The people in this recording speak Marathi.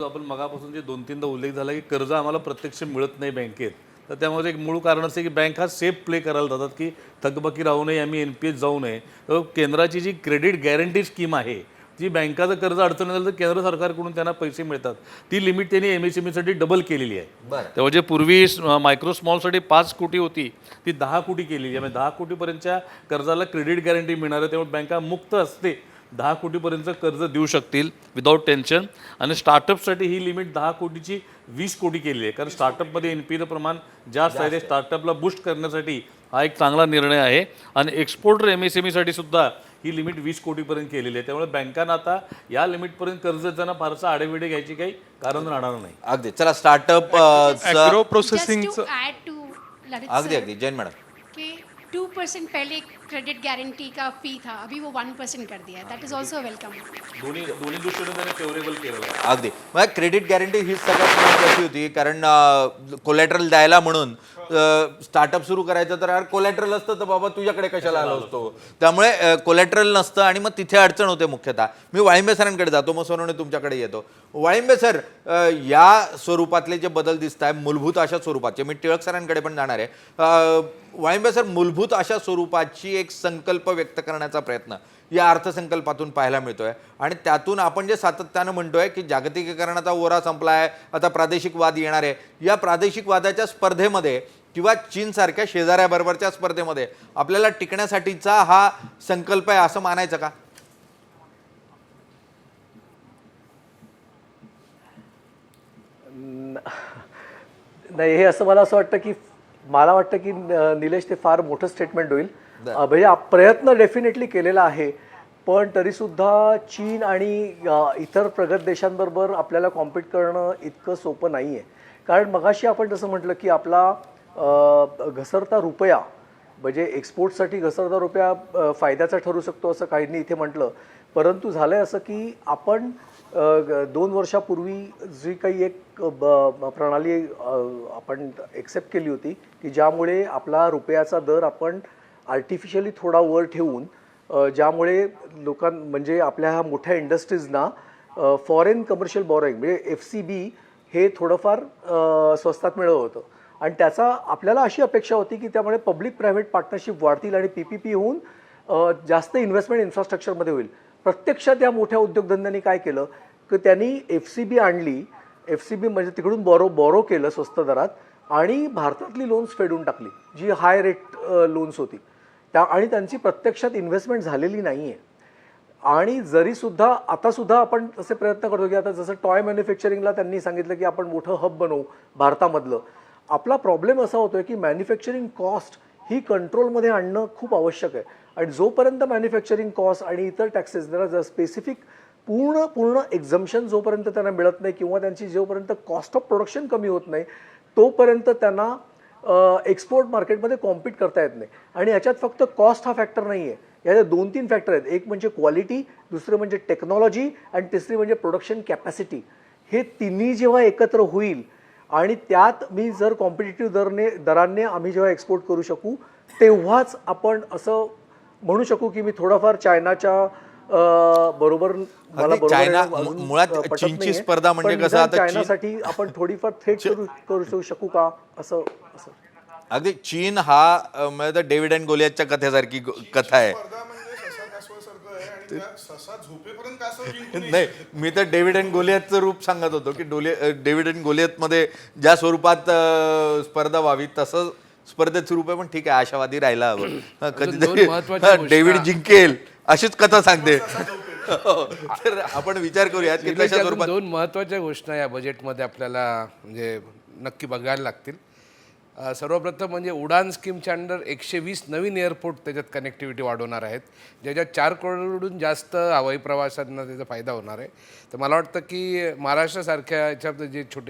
आपण मगापासून जे 2-3दा उल्लेख झाला की कर्ज आम्हाला प्रत्यक्ष मिळत नाही बँकेत, तर त्यामध्ये एक मूळ कारण असं की बँक हा सेफ प्ले करायला जातात की थकबाकी राहू नये, आम्ही NPS जाऊ नये. तर केंद्राची जी क्रेडिट गॅरंटी स्कीम आहे, जी बँकाचं कर्ज अडचण झालं तर केंद्र सरकारकडून त्यांना पैसे मिळतात, ती लिमिट त्यांनी MSMEसाठी डबल केलेली आहे. तेव्हा जे पूर्वी मायक्रो स्मॉलसाठी 5 कोटी होती, ती 10 कोटी केलेली आहे. म्हणजे 10 कोटीपर्यंतच्या कर्जाला क्रेडिट गॅरंटी मिळणार आहे. त्यामुळे बँका मुक्त असते 10 कोटीपर्यंत कर्ज देऊ शकतील विदाऊट टेन्शन. आणि स्टार्टअपसाठी ही लिमिट 10 कोटीची 20 कोटी केली आहे, कारण स्टार्टअपमध्ये NPAचं प्रमाण जास्त आहे. ते स्टार्टअपला बूस्ट करण्यासाठी हा एक चांगला निर्णय आहे. आणि एक्सपोर्टर MSMEसाठी सुद्धा ही लिमिट 20 कोटीपर्यंत केलेली आहे. त्यामुळे बँकांना आता या लिमिटपर्यंत कर्ज देताना फारसं आडेवेडे घ्यायची काही कारण राहणार नाही. अगदी. चला स्टार्टअप ॲग्रो प्रोसेसिंग अगदी अगदी जैन मॅडम कि 2% पहले क्रेडिट गारंटी का फी था, अभी वो 1% कर दिया है. That is also welcome. दोन्ही दृष्टीने त्याने फेवरेबल केलेलं आहे. अगदी. मग क्रेडिट गॅरंटी ही सगळ्यात महत्त्वाची होती, कारण कोलॅटरल द्यायला म्हणून स्टार्टअप सुरू करायचं तर यार कोलॅटरल असतं तर बाबा तुझ्याकडे कशाला आलो असतो. त्यामुळे कोलॅटरल नसतं आणि मग तिथे अडचण होते मुख्यतः. मी वाळिंबे सरांकडे जातो, मग सोनवणे तुमच्याकडे येतो. वाळिंबे सर, या स्वरूपातले जे बदल दिसत आहे मूलभूत अशा स्वरूपाचे, मी टिळक सरांकडे पण जाणार आहे. वाळिंबे सर, मूलभूत अशा स्वरूपाची एक संकल्प व्यक्त करण्याचा प्रयत्न या अर्थसंकल्पातून पाहायला मिळतोय. आणि त्यातून आपण जे सातत्यानं म्हणतोय की जागतिकीकरणाचा ओरा संपला आहे, आता प्रादेशिक वाद येणार आहे. या प्रादेशिक वादाच्या स्पर्धेमध्ये किंवा चीनसारख्या शेजाऱ्याबरोबरच्या स्पर्धेमध्ये आपल्याला टिकण्यासाठीचा हा संकल्प आहे असं मानायचं का? नाही, हे असं मला असं वाटतं की निलेश ते फार मोठं स्टेटमेंट होईल. म्हणजे प्रयत्न डेफिनेटली केलेला आहे, पण तरीसुद्धा चीन आणि इतर प्रगत देशांबरोबर आपल्याला कॉम्पीट करणं इतकं सोपं नाही आहे. कारण मगाशी आपण जसं म्हटलं की आपला घसरता रुपया, म्हणजे एक्सपोर्टसाठी घसरता रुपया फायद्याचा ठरू शकतो असं काहींनी इथे म्हटलं. परंतु झालं आहे असं की आपण 2 वर्षापूर्वी जी काही एक प्रणाली आपण एक्सेप्ट केली होती की ज्यामुळे आपला रुपयाचा दर आपण आर्टिफिशियली थोडा वर ठेवून, ज्यामुळे म्हणजे आपल्या ह्या मोठ्या इंडस्ट्रीजना फॉरेन कमर्शियल बॉरोइंग म्हणजे FCB हे थोडंफार स्वस्तात मिळत होतं. आणि त्याचा आपल्याला अशी अपेक्षा होती की त्यामुळे पब्लिक प्रायव्हेट पार्टनरशिप वाढतील आणि PPP होऊन जास्त इन्व्हेस्टमेंट इन्फ्रास्ट्रक्चरमध्ये होईल. प्रत्यक्षात या मोठ्या उद्योगधंद्यांनी काय केलं की त्यांनी FCB आणली. FCB म्हणजे तिकडून बॉरो केलं स्वस्त दरात आणि भारतातली लोन्स फेडून टाकली, जी हाय रेट लोन्स होती आणि त्यांची प्रत्यक्षात इन्व्हेस्टमेंट झालेली नाही आहे. आणि जरीसुद्धा आतासुद्धा आपण तसे प्रयत्न करतो की आता जसं टॉय मॅन्युफॅक्चरिंगला त्यांनी सांगितलं की आपण मोठं हब बनवू भारतामधलं. आपला प्रॉब्लेम असा होतोय की मॅन्युफॅक्चरिंग कॉस्ट ही कंट्रोलमध्ये आणणं खूप आवश्यक आहे. आणि जोपर्यंत मॅन्युफॅक्चरिंग कॉस्ट आणि इतर टॅक्सेस जरा स्पेसिफिक पूर्ण एक्झम्पशन जोपर्यंत त्यांना मिळत नाही किंवा त्यांची जोपर्यंत कॉस्ट ऑफ प्रोडक्शन कमी होत नाही, तोपर्यंत त्यांना एक्सपोर्ट मार्केटमध्ये कॉम्पीट करता येत नाही. आणि याच्यात फक्त कॉस्ट हा फॅक्टर नाही आहे, याच्यात 2-3 फॅक्टर आहेत. एक म्हणजे क्वालिटी, दुसरं म्हणजे टेक्नॉलॉजी आणि तिसरी म्हणजे प्रोडक्शन कॅपॅसिटी. हे तिन्ही जेव्हा एकत्र होईल आणि त्यात मी जर कॉम्पिटिटिव्ह दराने आम्ही जेव्हा एक्सपोर्ट करू शकू, तेव्हाच आपण असं म्हणू शकू की मी थोडाफार चायनाच्या बरोबर चायना मुळात चीनची स्पर्धा म्हणजे कसं, आता चायनासाठी आपण थोडीफार थेट करू शकू का असं. अगदी चीन हा म्हणजे डेव्हिड अँड गोलियतच्या कथेसारखी कथा आहे. नाही, मी तर डेव्हिड अँड गोलियतचं रूप सांगत होतो की डेव्हिड अँड गोलियतमध्ये ज्या स्वरूपात स्पर्धा व्हावी तसं स्पर्धेत स्वरूप आहे. पण ठीक आहे, आशावादी राहायला हवं. कधीतरी डेव्हिड जिंकेल अशीच कथा सांगते. तर आपण विचार करूयात की तशा स्वरूपात 2 महत्त्वाच्या घोषणा या बजेटमध्ये आपल्याला म्हणजे नक्की बघायला लागतील. सर्वप्रथम म्हणजे उडान स्कीमच्या अंडर 120 नवीन एअरपोर्ट त्याच्यात कनेक्टिव्हिटी वाढवणार आहेत, ज्याच्यात 4 करोडहून जास्त हवाई प्रवाशांना त्याचा फायदा होणार आहे. तर मला वाटतं की महाराष्ट्रासारख्या याच्यात जे छोटे